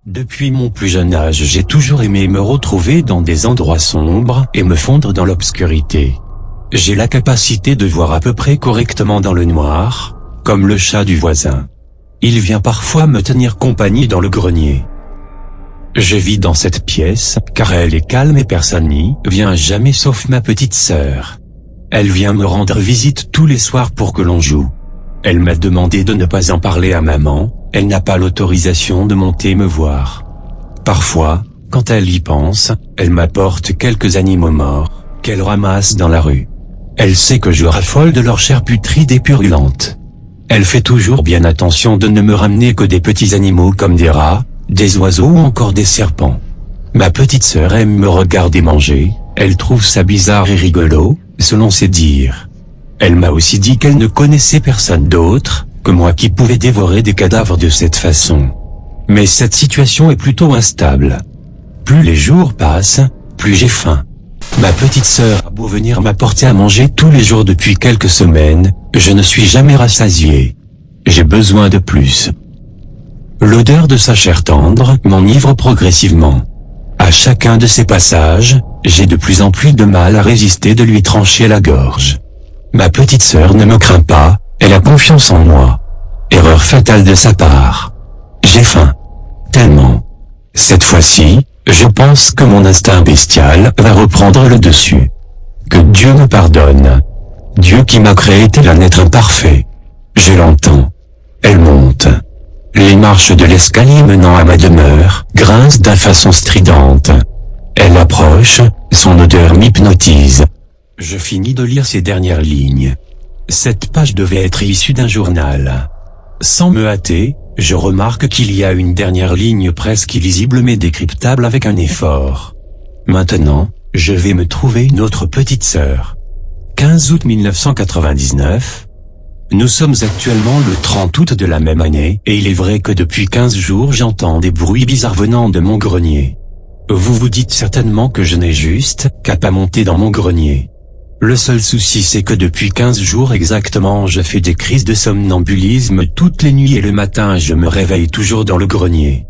Depuis mon plus jeune âge, j'ai toujours aimé me retrouver dans des endroits sombres et me fondre dans l'obscurité. J'ai la capacité de voir à peu près correctement dans le noir, comme le chat du voisin. Il vient parfois me tenir compagnie dans le grenier. Je vis dans cette pièce, car elle est calme et personne n'y vient jamais sauf ma petite sœur. Elle vient me rendre visite tous les soirs pour que l'on joue. Elle m'a demandé de ne pas en parler à maman, elle n'a pas l'autorisation de monter me voir. Parfois, quand elle y pense, elle m'apporte quelques animaux morts, qu'elle ramasse dans la rue. Elle sait que je raffole de leur chair putride et purulente. Elle fait toujours bien attention de ne me ramener que des petits animaux comme des rats, des oiseaux ou encore des serpents. Ma petite sœur aime me regarder manger, elle trouve ça bizarre et rigolo, selon ses dires. Elle m'a aussi dit qu'elle ne connaissait personne d'autre que moi qui pouvait dévorer des cadavres de cette façon. Mais cette situation est plutôt instable. Plus les jours passent, plus j'ai faim. Ma petite sœur a beau venir m'apporter à manger tous les jours depuis quelques semaines, je ne suis jamais rassasié. J'ai besoin de plus. L'odeur de sa chair tendre m'enivre progressivement. À chacun de ses passages, j'ai de plus en plus de mal à résister de lui trancher la gorge. Ma petite sœur ne me craint pas, elle a confiance en moi. Erreur fatale de sa part. J'ai faim. Tellement. Cette fois-ci, je pense que mon instinct bestial va reprendre le dessus. Que Dieu me pardonne. Dieu qui m'a créé tel un être imparfait. Je l'entends. Elle monte. Les marches de l'escalier menant à ma demeure grincent d'une façon stridente. Elle approche, son odeur m'hypnotise. Je finis de lire ces dernières lignes. Cette page devait être issue d'un journal. Sans me hâter, je remarque qu'il y a une dernière ligne presque illisible mais décryptable avec un effort. Maintenant, je vais me trouver une autre petite sœur. 15 août 1999. Nous sommes actuellement le 30 août de la même année, et il est vrai que depuis 15 jours j'entends des bruits bizarres venant de mon grenier. Vous vous dites certainement que je n'ai juste qu'à pas monter dans mon grenier. Le seul souci c'est que depuis 15 jours exactement je fais des crises de somnambulisme toutes les nuits et le matin je me réveille toujours dans le grenier.